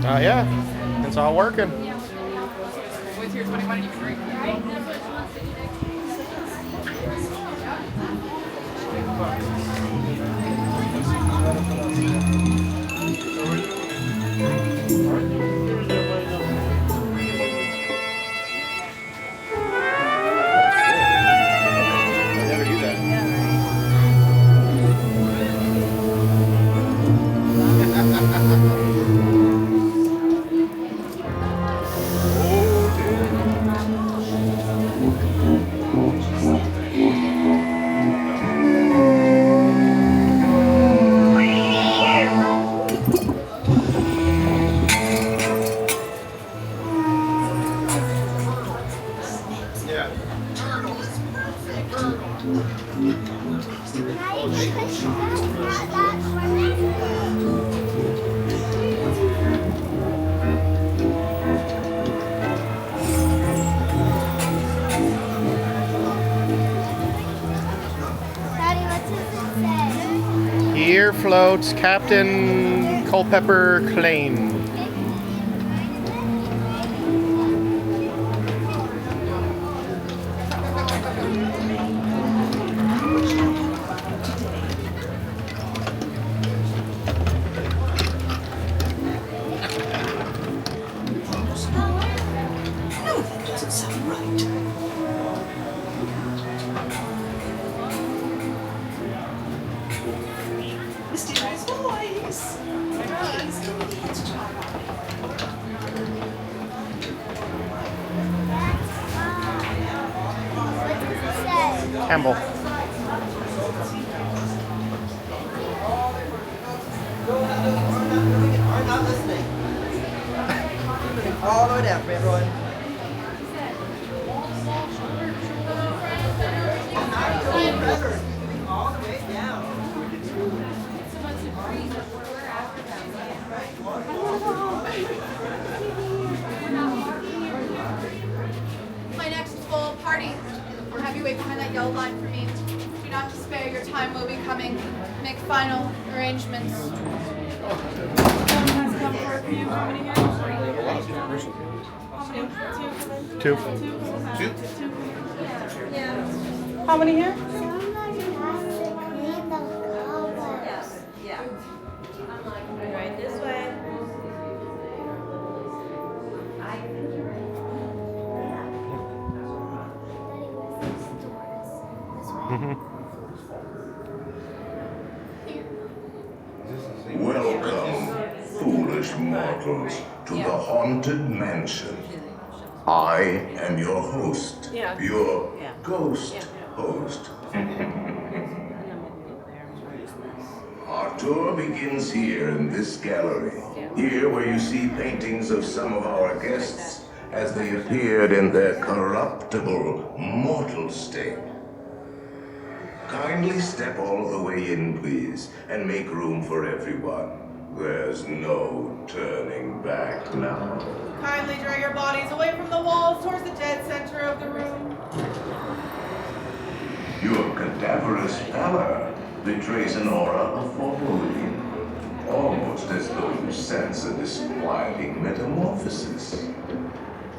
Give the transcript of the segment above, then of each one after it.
Yeah, it's all working. What's your 21 you can drink? I never do that. Oh, yeah. Daddy, what does it say? Here floats Captain Culpepper Clane. Doesn't sound right. Mysterious voice. Please come in to try What does it say? Campbell. I'm not listening. All the way down for everyone. All the way down. My next full party. Or have you wait behind that yellow line for me? Do not spare your time will be coming. Make final arrangements. Two. How many here? Somebody has to clean the cobwebs. Right this way. Welcome, foolish mortals, to the Haunted Mansion. I am your host, your ghost host. Our tour begins here in this gallery. Here where you see paintings of some of our guests as they appeared in their corruptible, mortal state. Kindly step all the way in, please, and make room for everyone. There's no turning back now. Kindly draw your bodies away from the walls towards the dead center of the room. Your cadaverous pallor betrays an aura of foreboding, almost as though you sense a disquieting metamorphosis.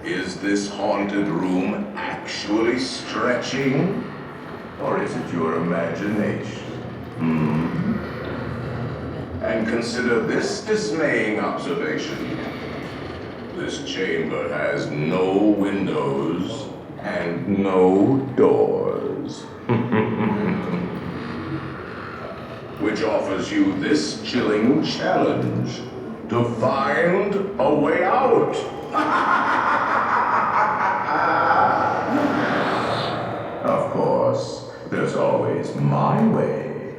Is this haunted room actually stretching? Or is it your imagination? And consider this dismaying observation. This chamber has no windows and no doors. Which offers you this chilling challenge to find a way out. Of course, there's always my way.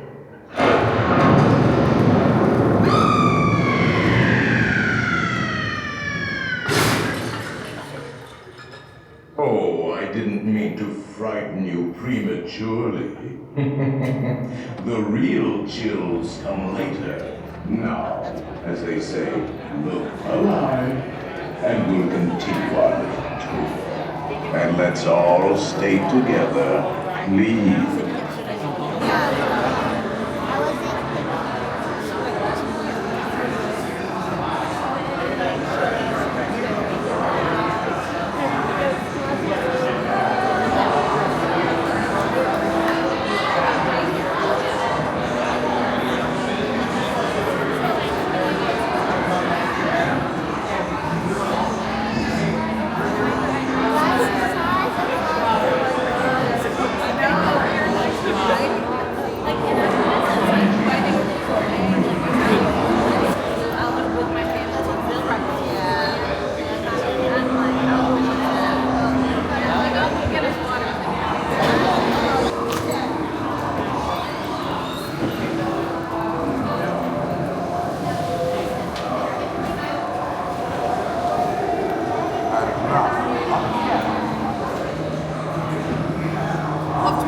Oh, I didn't mean to frighten you prematurely. The real chills come later. Now, as they say, look alive, and we'll continue our little tour. And let's all stay together, please.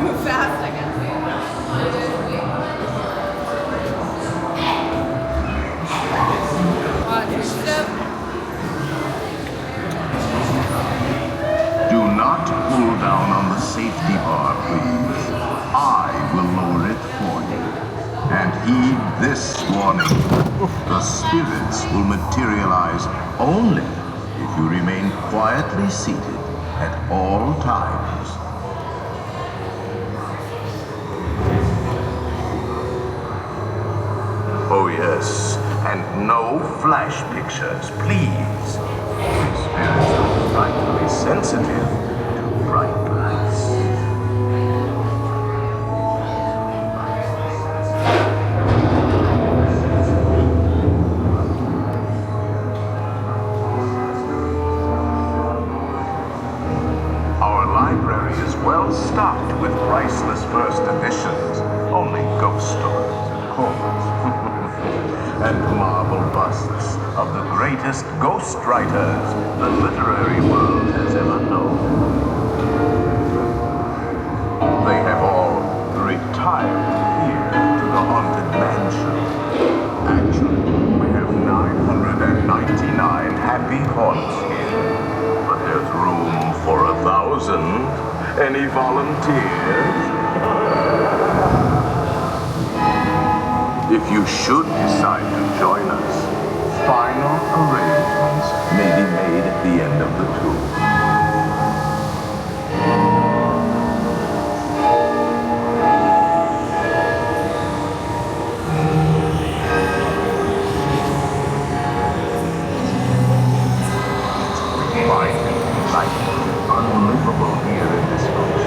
move fast, I guess. Watch your step. Do not pull down on the safety bar, please. I will lower it for you. And heed this warning. The spirits will materialize only if you remain quietly seated at all times. Oh yes, and no flash pictures, please. Spirits are frightfully sensitive to bright lights. Our library is well stocked with priceless first editions, only ghost stories, of course. And marble busts of the greatest ghost writers the literary world has ever known. They have all retired here to the haunted mansion. Actually, we have 999 happy haunts here, but there's room for 1,000. Any volunteers? If you should decide to join us, final arrangements may be made at the end of the tour. Find life unlivable here in this house.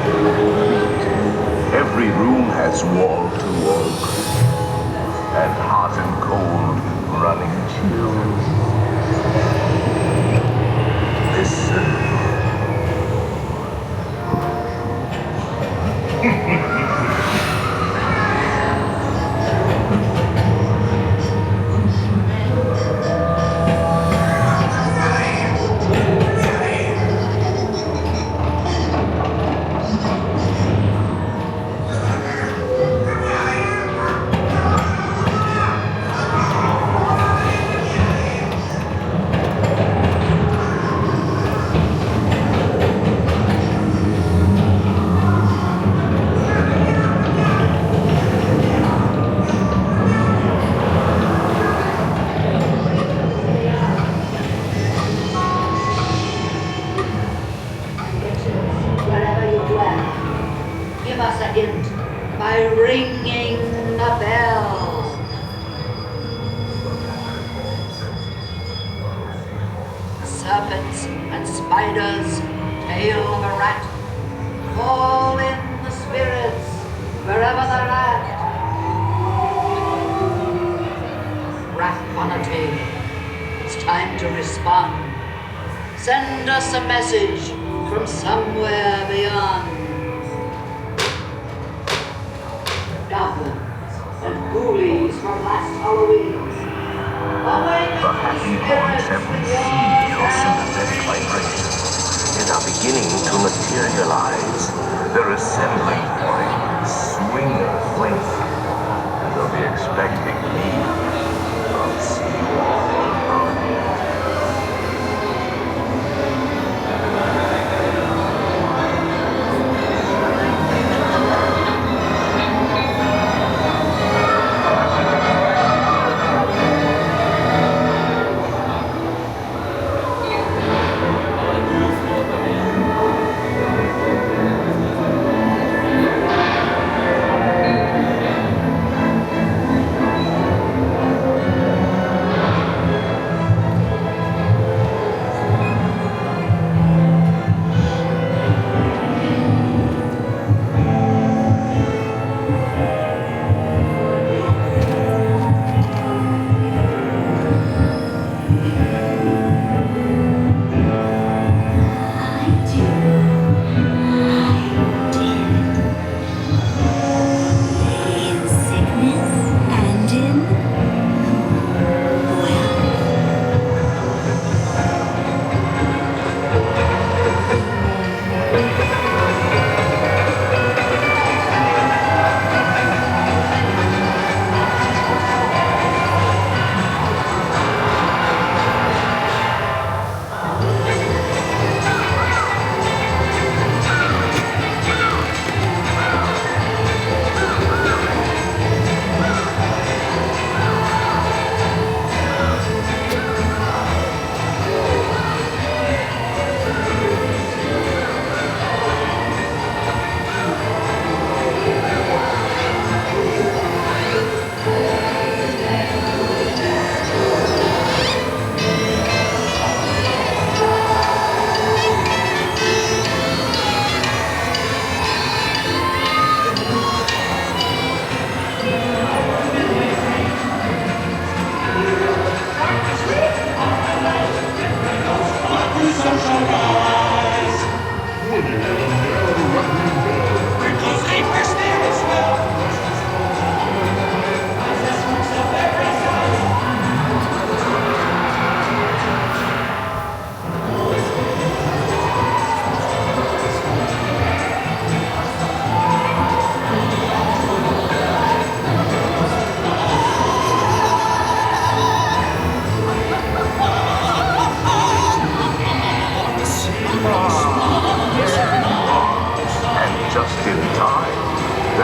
Every room has wall-to-wall curtains and hot and cold running chills. Listen. Wherever you dwell, give us a hint by ringing a bell. Serpents and spiders, tail of a rat, call in the spirits wherever they're at. Rap on a tail, it's time to respond. Send us a message from somewhere beyond. Goblins and ghoulies from last Halloween. Awaken The happy haunts have received your sympathetic vibrations and are beginning to materialize. They're assembling for a swinger fling, and they'll be expecting me from Seawall Road.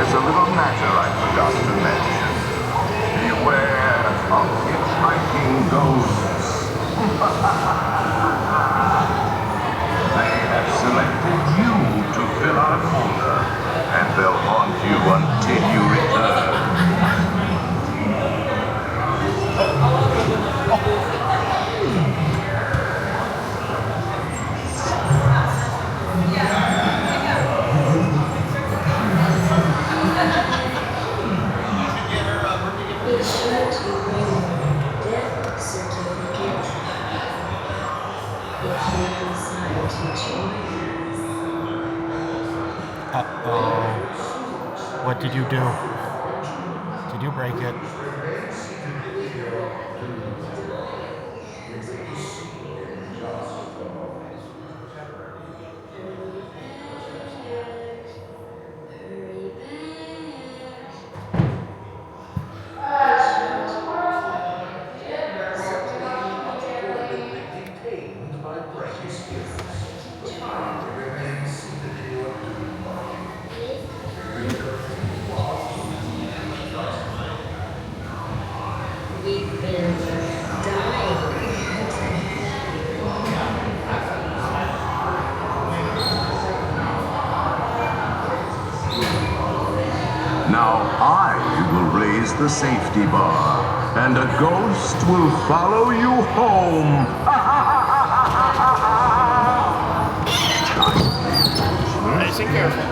there's a little matter I forgot to mention. Beware of hitchhiking ghosts. They have selected you to fill out a folder, and they'll haunt you until you return. Be sure to bring death certificate if you decide to join us. Uh-oh. What did you do? Did you break it? We've been dying. Now I will raise the safety bar, and a ghost will follow you home. Nice and careful.